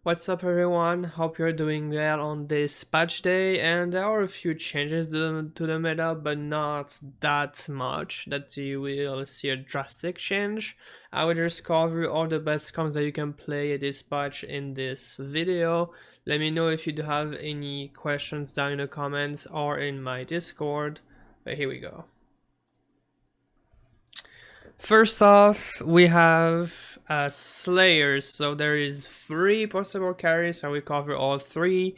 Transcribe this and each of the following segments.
What's up everyone, hope you're doing well on this patch day, and there are a few changes to the meta, but not that much that you will see a drastic change. I will just cover all the best comps that you can play this patch in this video. Let me know if you do have any questions down in the comments or in my Discord, but here we go. First off, we have Slayers, so there is 3 possible carries, I will cover all 3.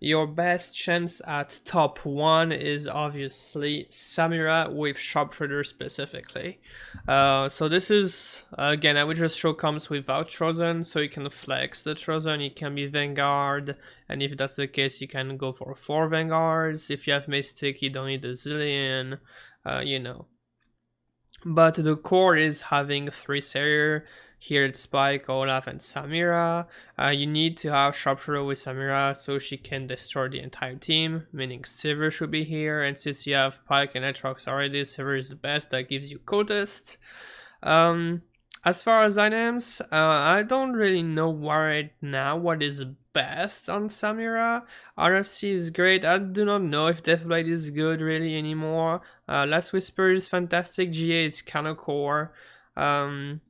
Your best chance at top 1 is obviously Samira with Sharpshooter specifically. So this is, again, I would just show comps without Chosen, so you can flex the Chosen, it can be Vanguard, and if that's the case, you can go for 4 Vanguards. If you have Mystic, you don't need a zillion, you know. But the core is having 3 Sayer. Here it's Spike, Olaf, and Samira. You need to have Sharpshooter with Samira so she can destroy the entire team, meaning Sivir should be here, and since you have Pike and Aatrox already, Sivir is the best, that gives you Cultist. As far as items, I don't really know right now what is best on Samira. RFC is great. I do not know if Deathblade is good really anymore. Last Whisper is fantastic. GA is kind of core. You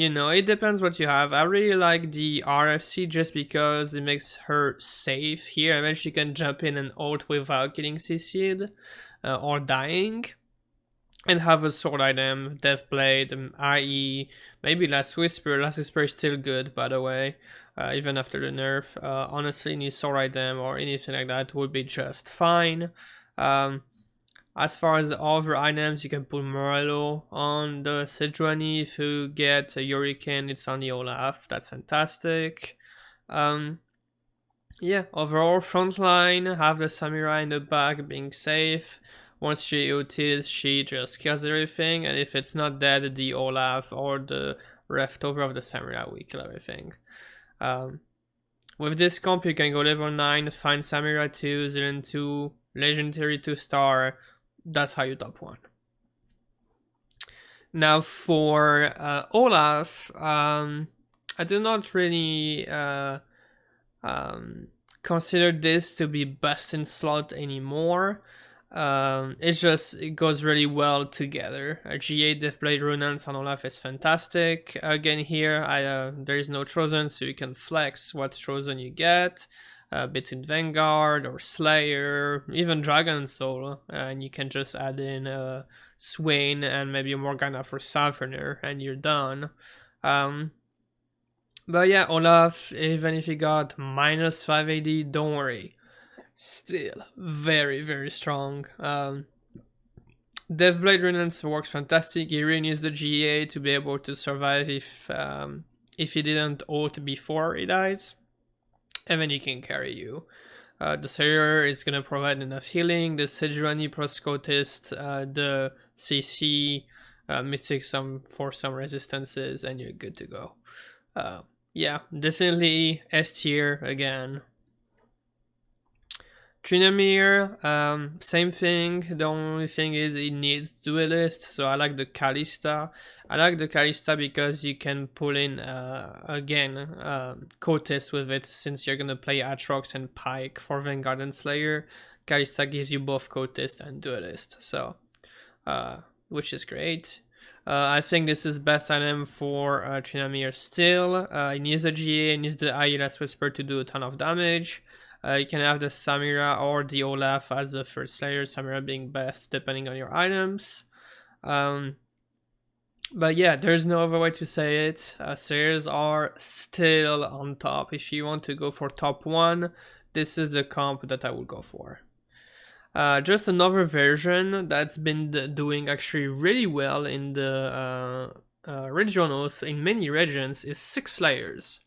know, it depends what you have. I really like the RFC just because it makes her safe here. And then she can jump in and ult without getting CC'd or dying. And have a sword item, Deathblade, IE, maybe Last Whisper. Last Whisper is still good, by the way, even after the nerf. Honestly, any sword item or anything like that would be just fine. As far as other items, you can put Morello on the Sejuani. If you get a Hurricane, it's on the Olaf. That's fantastic. Yeah, overall, frontline, have the Samurai in the back being safe. Once she ultis, she just kills everything, and if it's not dead, the Olaf or the leftover of the Samurai will kill everything. With this comp, you can go level 9, find Samurai 2, Zillion 2, Legendary 2-star, that's how you top 1. Now for Olaf, I do not really consider this to be best in slot anymore. It goes really well together. GA Deathblade Runance on Olaf is fantastic. Again here, there is no Chosen, so you can flex what Chosen you get between Vanguard or Slayer, even Dragon Soul, and you can just add in Swain and maybe Morgana for Southerner, and you're done. But yeah, Olaf, even if he got minus 5 AD, don't worry. Still very, very strong. Deathblade Renance works fantastic. He really needs the GA to be able to survive if he didn't ult before he dies. And then he can carry you. The Sayer is going to provide enough healing. The Sejuani plus Cultist, the CC, Mystic for some resistances, and you're good to go. Yeah, definitely S tier again. Tryndamere, same thing. The only thing is it needs duelist, so I like the Kalista. I like the Kalista because you can pull in again Cultist with it, since you're gonna play Aatrox and Pike for Vanguard and Slayer. Kalista gives you both Cultist and duelist, so which is great. I think this is best item for Tryndamere still. It needs a GA, it needs the IE Last Whisper to do a ton of damage. You can have the Samira or the Olaf as the first Slayer, Samira being best depending on your items. But yeah, there's no other way to say it. Slayers are still on top. If you want to go for top 1, this is the comp that I would go for. Just another version that's been doing actually really well in the regionals, in many regions, is 6 Slayers.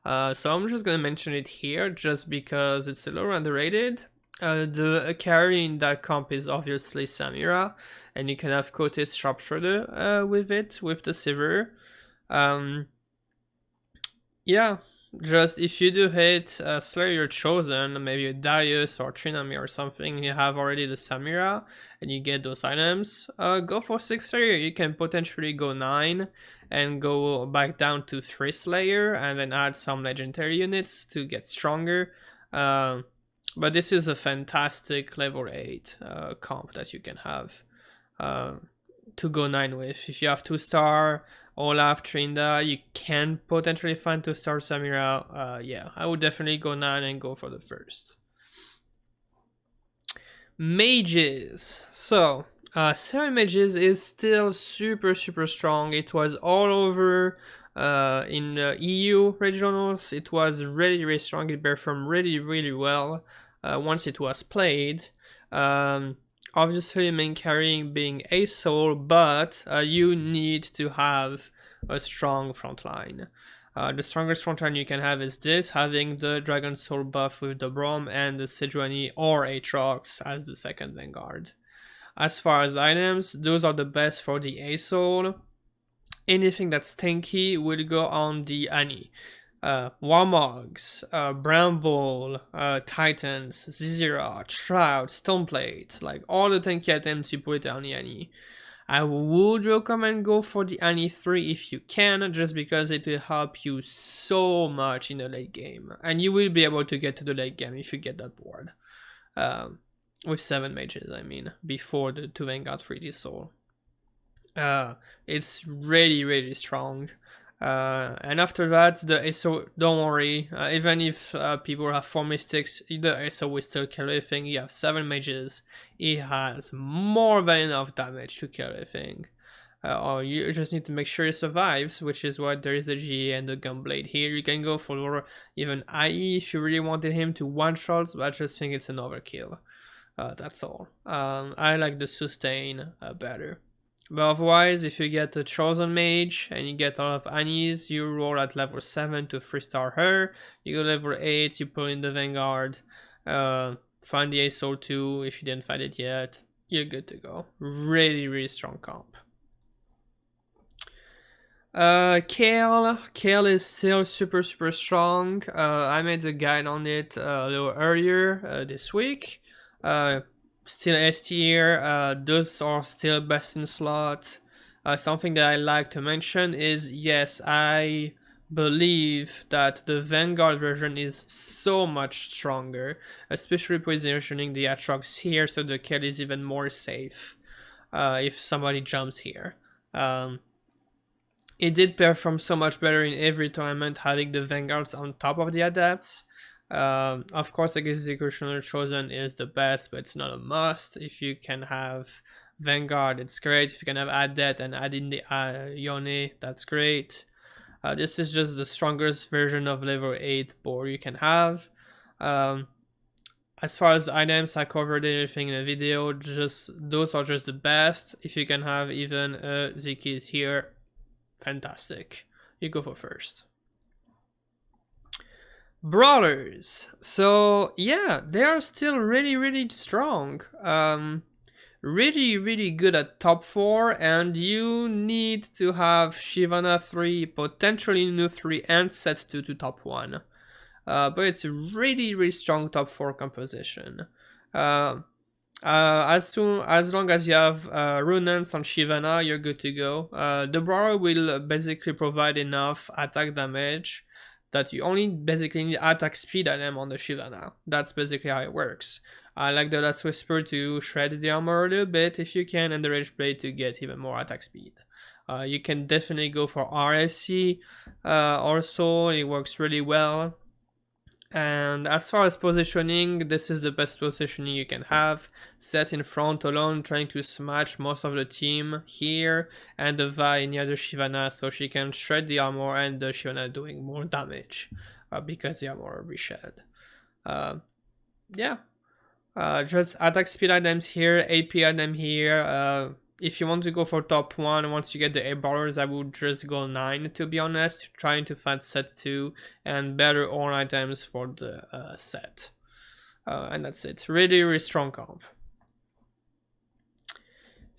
So I'm just gonna mention it here just because it's a little underrated. The carry in that comp is obviously Samira, and you can have Cultist Sharpshooter with it, with the Sivir. Yeah, Just if you do hit a Slayer chosen, maybe a Darius or Trinami or something, you have already the Samira and you get those items, go for 6 Slayer. You can potentially go 9 and go back down to 3 Slayer and then add some legendary units to get stronger. But this is a fantastic level 8 comp that you can have to go 9 with. If you have 2-star Olaf, Trinda, you can potentially find 2-star Samira. Yeah, I would definitely go 9 and go for the first. Mages. So, 7 mages is still super strong. It was all over in EU regionals. It was really strong. It performed really well once it was played. Obviously, main carrying being a soul, but you need to have a strong front line. The strongest front line you can have is this, having the Dragon Soul buff with the Brom and the Sejuani or Aatrox as the second Vanguard. As far as items, those are the best for the A Soul. Anything that's tanky will go on the Annie. Warmogs, Bramble, Titans, Zizira, Shroud, Stoneplate, like all the tanky items you put on the Annie. I would recommend go for the Annie 3 if you can, just because it will help you so much in the late game. And you will be able to get to the late game if you get that board. With 7 mages, I mean, before the 2 Vanguard 3D Soul. It's really strong. And after that, the ASO, don't worry, even if people have 4 mystics, the ASO will still kill everything. You have 7 mages, it has more than enough damage to kill everything. Or you just need to make sure it survives, which is why there is the GA and the Gunblade here. You can go for even IE if you really wanted him to one-shots, but I just think it's an overkill. That's all. I like the sustain better. But otherwise, if you get a Chosen Mage and you get a lot of Annies, you roll at level 7 to 3-star her. You go level 8, you pull in the Vanguard, find the Ace Soul 2 if you didn't find it yet. You're good to go. Really strong comp. Kale is still super strong. I made a guide on it a little earlier this week. Still S tier, those are still best in slot. Something that I like to mention is, yes, I believe that the Vanguard version is so much stronger, especially positioning the Aatrox here so the kill is even more safe if somebody jumps here. It did perform so much better in every tournament having the Vanguards on top of the Adepts. Of course, Executioner Chosen is the best, but it's not a must. If you can have Vanguard, it's great. If you can have Adept and add in the Yone, that's great. This is just the strongest version of level 8 board you can have. As far as items, I covered everything in the video. Those are just the best. If you can have even a Zikis here, fantastic. You go for first. Brawlers. So yeah, they are still really strong. Really good at top 4, and you need to have Shyvana 3, potentially Nu 3, and Set 2 to top 1. But it's a really strong top 4 composition. As long as you have Runance on Shyvana, you're good to go. The Brawler will basically provide enough attack damage that you only basically need attack speed at them on the Shyvana. That's basically how it works. I like the Last Whisper to shred the armor a little bit if you can, and the Rage Blade to get even more attack speed. You can definitely go for RFC also, it works really well. And as far as positioning, this is the best positioning you can have. Set in front alone, trying to smash most of the team here, and the Vi near the Shyvana so she can shred the armor and the Shyvana doing more damage because the armor will be shed. Yeah, just attack speed items here, AP item here. If you want to go for top 1, once you get the 8 Brawlers, I would just go 9 to be honest, trying to find set 2 and better all items for the set. And that's it. Really strong comp.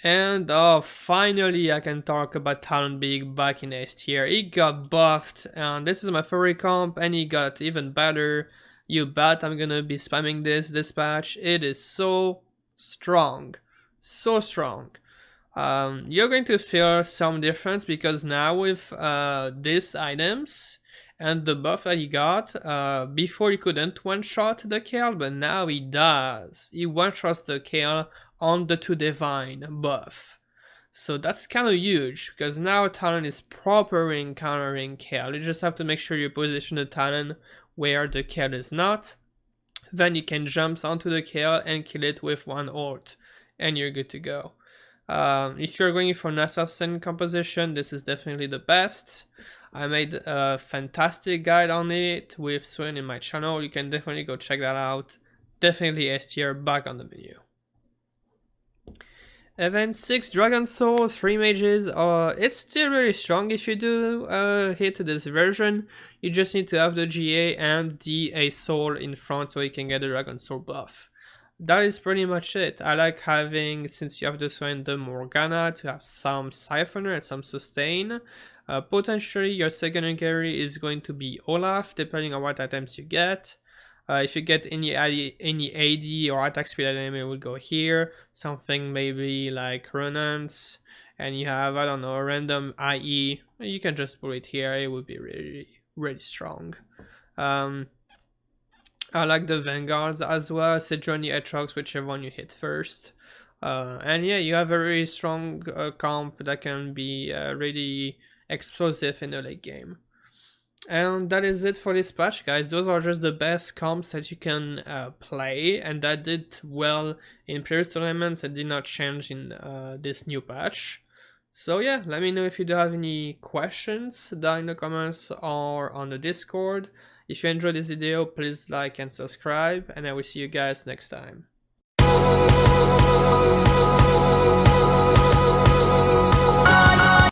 And oh, finally I can talk about Talon being back in S tier. He got buffed, and this is my favorite comp, and he got even better. You bet I'm gonna be spamming this dispatch. It is so strong. So strong. You're going to feel some difference because now with these items and the buff that he got, before he couldn't one-shot the kill, but now he does. He one-shots the kill on the 2 Divine buff. So that's kind of huge because now Talon is proper countering kill. You just have to make sure you position the Talon where the kill is not. Then you can jump onto the kill and kill it with one ult, and you're good to go. If you're going for an assassin composition, this is definitely the best. I made a fantastic guide on it with Swin in my channel. You can definitely go check that out. Definitely S tier back on the menu. Event 6 Dragon Soul, 3 mages. It's still really strong if you do hit this version. You just need to have the GA and the A Soul in front so you can get the Dragon Soul buff. That is pretty much it. I like having, since you have this one, the Morgana, to have some Siphoner and some Sustain. Potentially your secondary carry is going to be Olaf, depending on what items you get. If you get any AD or attack speed item, it will go here. Something maybe like Runance, and you have, I don't know, a random IE. You can just put it here. It would be really, really strong. I like the Vanguards as well, Sejuani, Aatrox, whichever one you hit first. And yeah, you have a really strong comp that can be really explosive in the late game. And that is it for this patch, guys. Those are just the best comps that you can play, and that did well in previous tournaments and did not change in this new patch. So yeah, let me know if you do have any questions down in the comments or on the Discord. If you enjoyed this video, please like and subscribe, and I will see you guys next time.